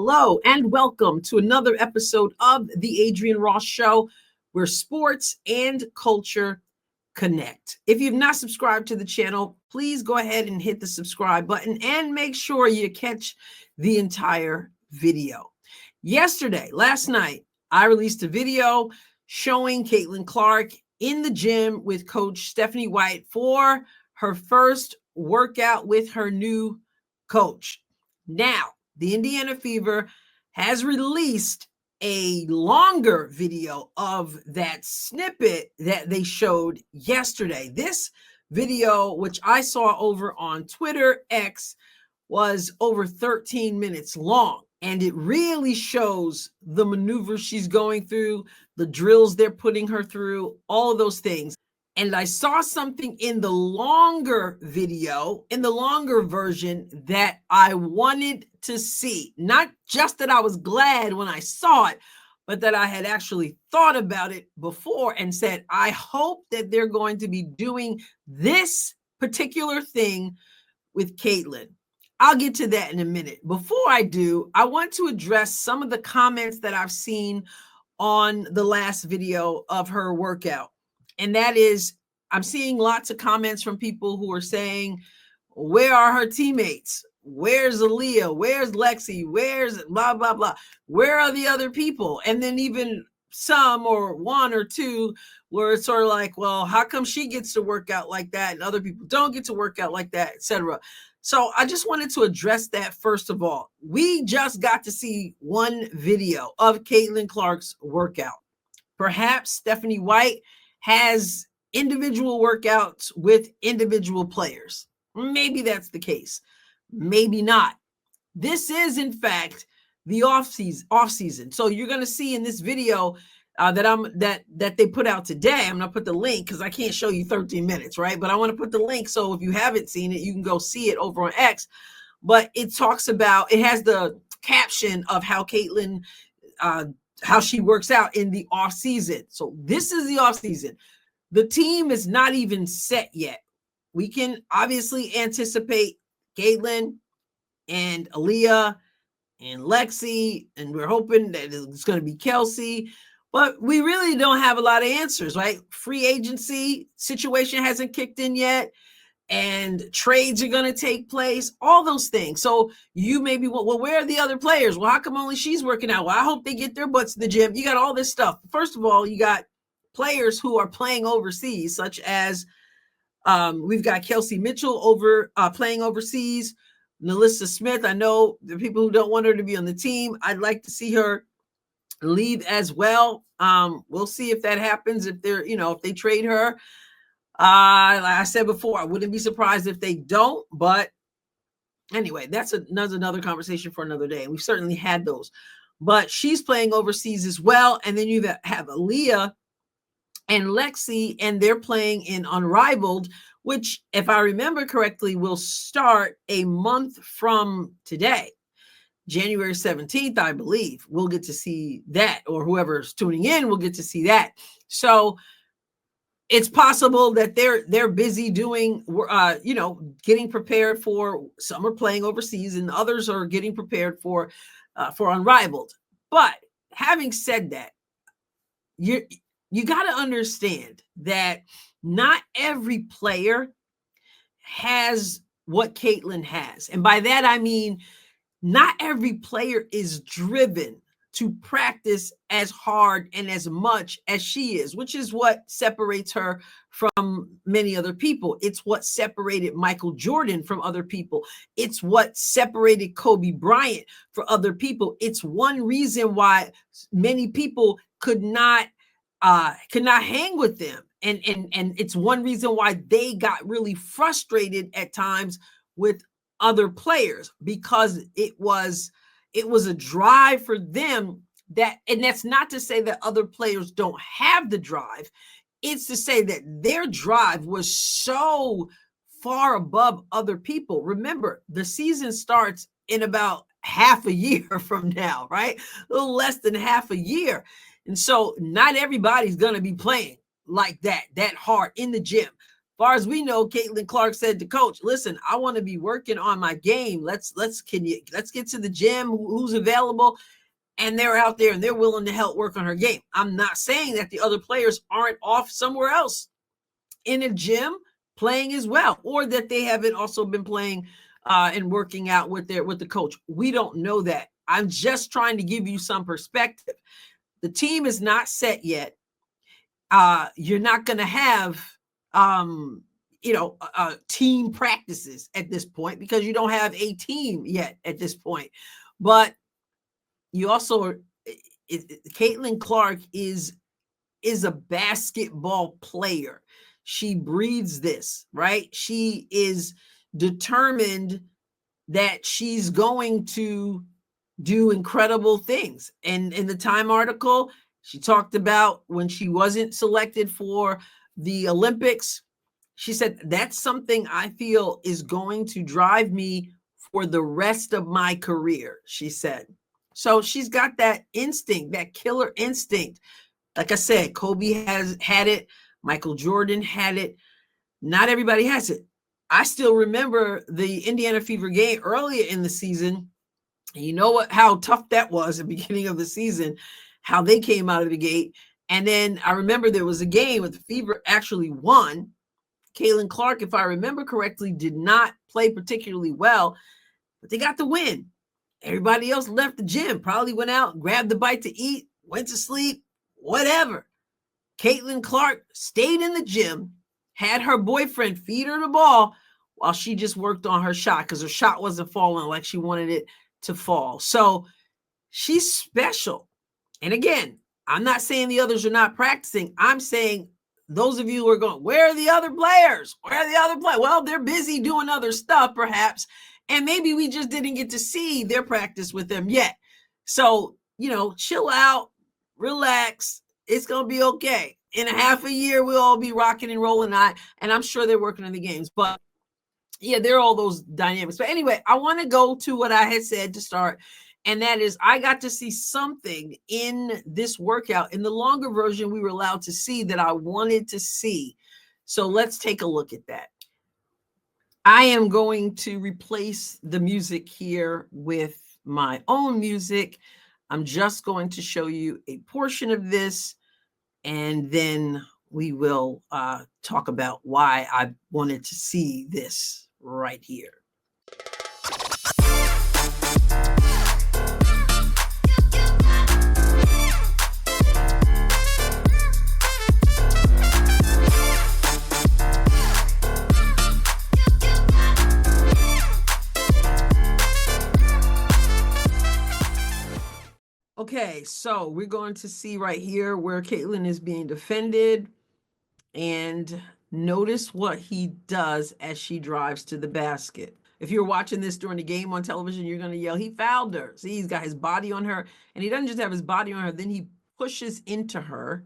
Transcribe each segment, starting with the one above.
Hello and welcome to another episode of the Adrienne Ross Show, where sports and culture connect. If you've not subscribed to the channel, please go ahead and hit the subscribe button and make sure you catch the entire video. Last night, I released a video showing Caitlin Clark in the gym with Coach Stephanie White for her first workout with her new coach. Now, the Indiana Fever has released a longer video of that snippet that they showed yesterday. This video, which I saw over on Twitter X, was over 13 minutes long. And it really shows the maneuvers she's going through, the drills they're putting her through, all of those things. And I saw something in the longer video, in the longer version, that I wanted to see. Not just that I was glad when I saw it, but that I had actually thought about it before and said, I hope that they're going to be doing this particular thing with Caitlin. I'll get to that in a minute. Before I do, I want to address some of the comments that I've seen on the last video of her workout. And that is, I'm seeing lots of comments from people who are saying, where are her teammates? Where's Aaliyah? Where's Lexi? Where's blah, blah, blah? Where are the other people? And then even some or one or two where it's sort of like, well, how come she gets to work out like that and other people don't get to work out like that, etc. So I just wanted to address that first of all. We just got to see one video of Caitlin Clark's workout. Perhaps Stephanie White has individual workouts with individual players. Maybe that's the case. Maybe not. This is, in fact, the off season. So you're going to see in this video that they put out today. I'm going to put the link because I can't show you 13 minutes, right? But I want to put the link so if you haven't seen it, you can go see it over on X. But it talks about, it has the caption of how Caitlin, how she works out in the off season. So this is the off season. The team is not even set yet. We can obviously anticipate Caitlin and Aaliyah and Lexi, and we're hoping that it's going to be Kelsey, but we really don't have a lot of answers, right? Free agency situation hasn't kicked in yet, and trades are going to take place, all those things. So you may be, well, where are the other players? Well, how come only she's working out? Well, I hope they get their butts in the gym. You got all this stuff. First of all, you got players who are playing overseas, such as we've got Kelsey Mitchell playing overseas. Nalissa Smith, I know the people who don't want her to be on the team. I'd like to see her leave as well. We'll see if that happens, if they trade her. Like I said before, I wouldn't be surprised if they don't, but anyway, that's another conversation for another day. We've certainly had those, but she's playing overseas as well. And then you have Aaliyah and Lexi, and they're playing in Unrivaled, which, if I remember correctly, will start a month from today, January 17th, I believe. We'll get to see that, or whoever's tuning in will get to see that. So it's possible that they're busy doing, getting prepared for, some are playing overseas and others are getting prepared for Unrivaled. But having said that, you got to understand that not every player has what Caitlin has. And by that, I mean, not every player is driven to practice as hard and as much as she is, which is what separates her from many other people. It's what separated Michael Jordan from other people. It's what separated Kobe Bryant from other people. It's one reason why many people could not hang with them. And it's one reason why they got really frustrated at times with other players, because it was a drive for them and that's not to say that other players don't have the drive. It's to say that their drive was so far above other people. Remember, the season starts in about half a year from now, right? A little less than half a year. And so not everybody's going to be playing like that hard in the gym. far as we know, Caitlin Clark said to coach, listen, I want to be working on my game. Let's get to the gym. Who's available? And they're out there and they're willing to help work on her game. I'm not saying that the other players aren't off somewhere else in a gym playing as well, or that they haven't also been playing and working out with the coach. We don't know that. I'm just trying to give you some perspective. The team is not set yet. You're not going to have team practices at this point because you don't have a team yet at this point. But you also, Caitlin Clark is a basketball player. She breathes this, right? She is determined that she's going to do incredible things. And in the Time article, she talked about when she wasn't selected for the Olympics. She said, that's something I feel is going to drive me for the rest of my career, she said. So she's got that instinct, that killer instinct. Like I said, Kobe has had it. Michael Jordan had it. Not everybody has it. I still remember the Indiana Fever game earlier in the season. You know how tough that was at the beginning of the season, how they came out of the gate. And then I remember there was a game where the Fever actually won. Caitlin Clark, if I remember correctly, did not play particularly well, but they got the win. Everybody else left the gym, probably went out, grabbed a bite to eat, went to sleep, whatever. Caitlin Clark stayed in the gym, had her boyfriend feed her the ball while she just worked on her shot because her shot wasn't falling like she wanted it to fall. So she's special. And again, I'm not saying the others are not practicing. I'm saying those of you who are going, where are the other players? Where are the other players? Well, they're busy doing other stuff, perhaps. And maybe we just didn't get to see their practice with them yet. So, chill out, relax. It's going to be okay. In a half a year, we'll all be rocking and rolling. And I'm sure they're working on the games. But yeah, there are all those dynamics. But anyway, I want to go to what I had said to start. And that is, I got to see something in this workout. In the longer version, we were allowed to see that I wanted to see. So let's take a look at that. I am going to replace the music here with my own music. I'm just going to show you a portion of this, and then we will talk about why I wanted to see this right here. Okay, so we're going to see right here where Caitlin is being defended, and notice what he does as she drives to the basket. If you're watching this during the game on television, you're going to yell, he fouled her. See, he's got his body on her, and he doesn't just have his body on her, then he pushes into her.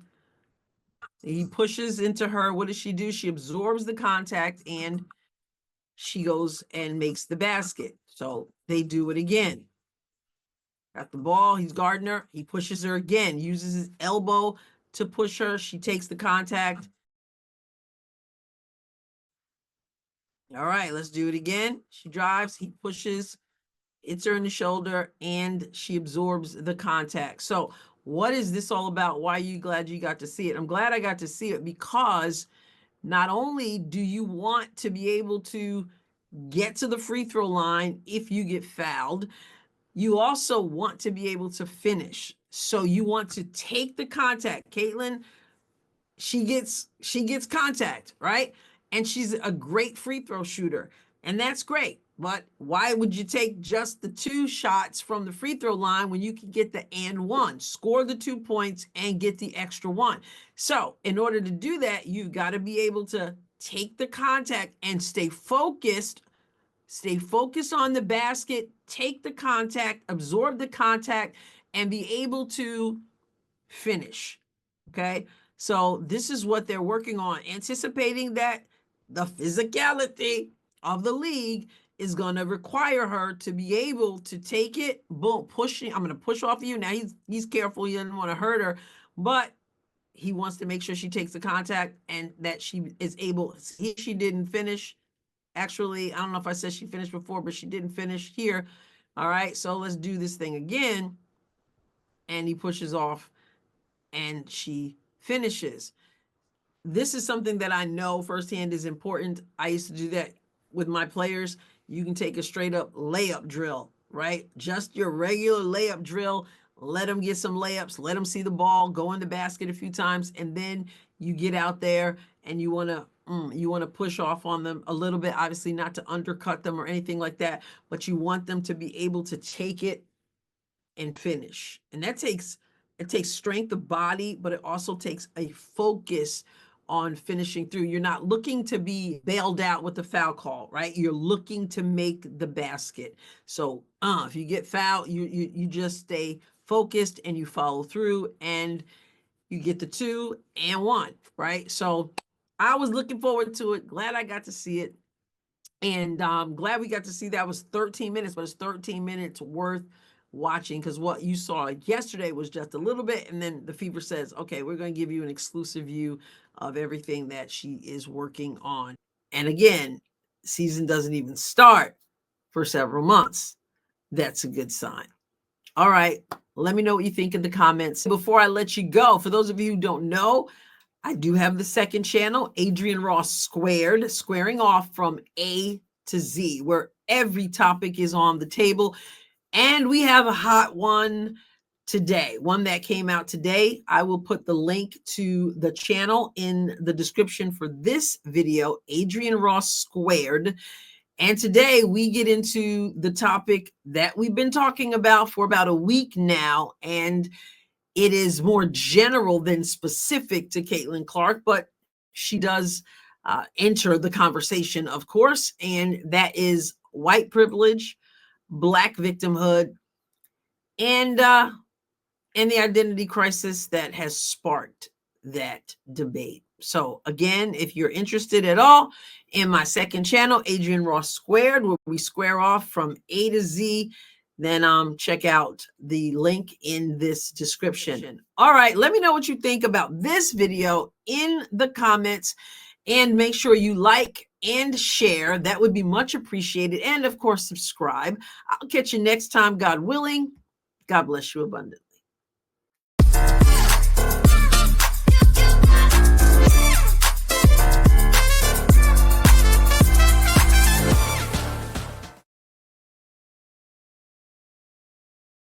He pushes into her. What does she do? She absorbs the contact, and she goes and makes the basket. So they do it again. Got the ball, he's guarding her. He pushes her again, uses his elbow to push her. She takes the contact. All right, let's do it again. She drives, he pushes, hits her in the shoulder, and she absorbs the contact. So what is this all about? Why are you glad you got to see it? I'm glad I got to see it because not only do you want to be able to get to the free throw line if you get fouled, you also want to be able to finish. So you want to take the contact. Caitlin, she gets contact, right? And she's a great free throw shooter. And that's great. But why would you take just the 2 shots from the free throw line when you can get the and 1, score the 2 points and get the extra 1? So in order to do that, you've got to be able to take the contact and stay focused on the basket, take the contact, absorb the contact, and be able to finish. Okay. So this is what they're working on, anticipating that the physicality of the league is going to require her to be able to take it, boom, pushing. I'm going to push off of you. Now he's careful. He doesn't want to hurt her, but he wants to make sure she takes the contact and that she is able, she didn't finish. Actually, I don't know if I said she finished before, but she didn't finish here. All right, so let's do this thing again. And he pushes off and she finishes. This is something that I know firsthand is important. I used to do that with my players. You can take a straight up layup drill, right? Just your regular layup drill. Let them get some layups. Let them see the ball, go in the basket a few times, and then you get out there and you want to push off on them a little bit. Obviously, not to undercut them or anything like that, but you want them to be able to take it and finish. And that takes strength of body, but it also takes a focus on finishing through. You're not looking to be bailed out with the foul call, right? You're looking to make the basket. So if you get fouled, you just stay focused and you follow through and you get the 2 and 1, right? So I was looking forward to it. Glad I got to see it. And glad we got to see that. It was 13 minutes, but it's 13 minutes worth watching, because what you saw yesterday was just a little bit, and then the Fever says, okay, we're going to give you an exclusive view of everything that she is working on. And again, season doesn't even start for several months. That's a good sign. All right, let me know what you think in the comments. Before I let you go, for those of you who don't know, I do have the second channel, Adrienne Ross Squared, squaring off from A to Z, where every topic is on the table. And we have a hot one today, one that came out today. I will put the link to the channel in the description for this video, Adrienne Ross Squared. And today we get into the topic that we've been talking about for about a week now. And it is more general than specific to Caitlin Clark, but she does enter the conversation, of course. And that is white privilege, Black victimhood, and the identity crisis that has sparked that debate. So again, if you're interested at all in my second channel, Adrienne Ross Squared, where we square off from A to Z, then check out the link in this description. All right, let me know what you think about this video in the comments, and make sure you like and share. That would be much appreciated. And of course, subscribe. I'll catch you next time, God willing. God bless you abundantly.